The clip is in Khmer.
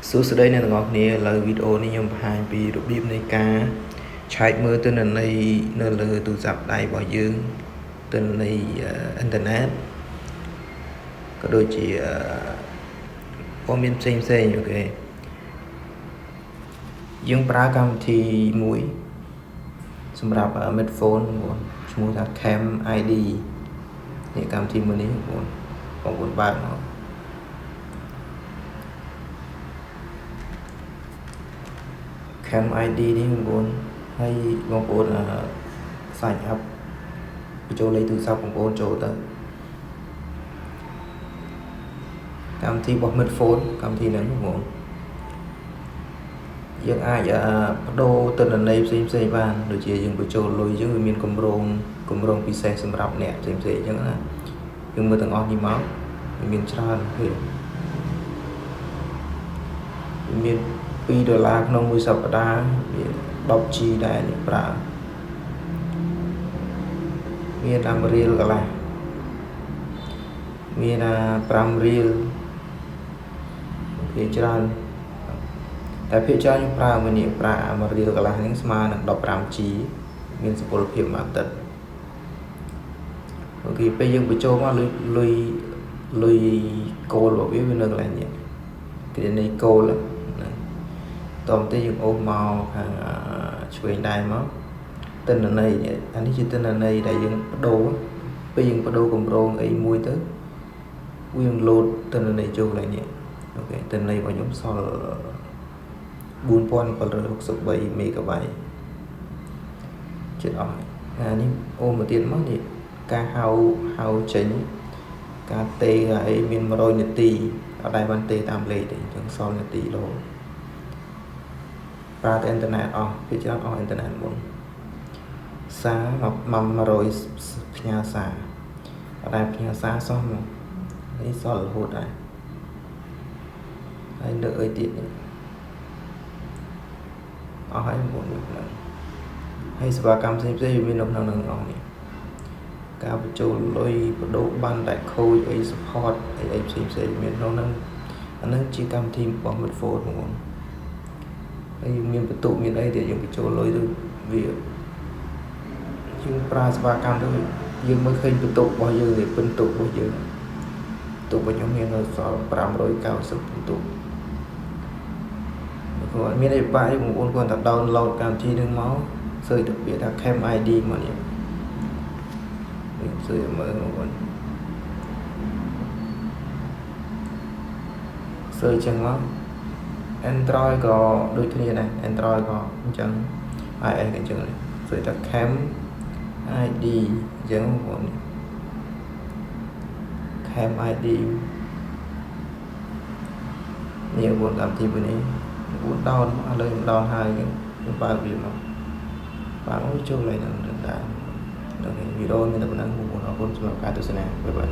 សួស្តីអ្នកទាំងអស់គ្នាឥឡូវវីដេអូនេះខ្ញុំបង្ហាញពីរបៀបនៃការឆែកមើលទិន្នន័យនៅលើទូរស័ព្ទដៃរបស់យើងទិន្នន័យអ៊ីនធឺណិតក៏ដូចជាព័ត៌មានផ្សេងអូខេយើងប្រើកម្មវិធីមួយសម្រាប់ smartphone ឈ្មោះថា Cam ID នេះកម្មវិធីមួយនេះបងប្អូនបើកមកCam ID នេះបងប្អូនហើយបងប្អូនsign up បញ្ចូលលេខទូរស័ព្ទបងប្អូនចូលទៅកម្មវិធីរបស់ smartphone កម្មវិធីហ្នឹងបងប្អូនយើងអាចបដូរទិន្នន័យផ្សេងបានដូចជាយើងបញ្ចូលលុយយើងវាមានគម្រោងពិសេសសម្រាប់អ្នកផ្សេងអញ្ចឹងណាយើងមើលទាំងអស់នេះមកវាមានច្រើនវាមាន$2ក្នុងមួយសប្តាហ៍វា 10G ដែរនេះប្រើមាន5រៀលកន្លះមាន5រៀលវាច្រើនតែភាគច្រើនខ្ញុំប្រើមួយនេះប្រើ1រៀលកន្លះនេះស្មើនឹង 15G មានសុពលភាពមួយអាទិត្យអូខេពេលយើងបញ្ចូលមកលុយគោលរបស់វានៅកន្លែងនេះគេនៃគោលតោះទៅយើងអូសមកខាងឆ្វេងដៃមកទិន្នន័យអានេះជាទិន្នន័យដែលយើងបដូរពេលយើងបដូរគម្រោងអីមួយទៅវានឹងលោតទិន្នន័យចូលកន្លែងនេះអូខេទិន្នន័យរបស់ខ្ញុំសល់4763 MB ជិតអស់អានេះអូមកទៀតមកនេះការហៅចេញការទេអីមាន100នាទីអត់ដែរបានទេតាមលេខទេអញ្ចឹងសល់នាទីរហូតប្រើតែអ៊ីនធឺណិតអស់វាច្រើនអស់អ៊ីនធឺណិតមុនសារ100ផ្ញើសារអត់ដែរផ្ញើសារសោះមកនេះសល់រហូតដែរហើយលើអីទៀតនេះអស់ហើយមុនហ្នឹងហើយសេវាកម្មផ្សេងមាននៅក្នុងហ្នឹងអស់នេះការបញ្ចូលលុយបដូរបានតែខូចអី support អីផ្សេងមានក្នុងហ្នឹងអាហ្នឹងជាកម្មវិធីរបស់ smartphone ហ្មងហើយមានបន្ទុកមានអីដែលយើងបញ្ចូលលុយទៅវាយើងប្រើសេវាកម្មទៅយើងមើលឃើញបន្ទុករបស់យើងនេះបន្ទុករបស់យើងបន្ទុករបស់ខ្ញុំមាននៅសល់590បន្ទុកគាត់មានអីបាយបងប្អូនគាត់តែ download កម្មវិធីនឹងមកសើចទៅពាក្យថា Cam ID មកនេះសើចមើលបងប្អូនសើចចឹងមក Android ក៏ដូចគ្នាដែរ Android ក៏អញ្ចឹង iOS ក៏អញ្ចឹងដែរសើចថា Cam ID អញ្ចឹងបងប្អូន Cam ID នេះបងប្អូនកម្មវិធីមួយនេះបងប្អូនដោនឥឡូវខ្ញុំដោនហើយខ្ញុំបើកវាមកបាទចូលឡើងនឹងដែរដល់វីដេអូមានតែប៉ុណ្ណឹងបងប្អូនអរគុណសម្រាប់ការទស្សនាបាយបាយ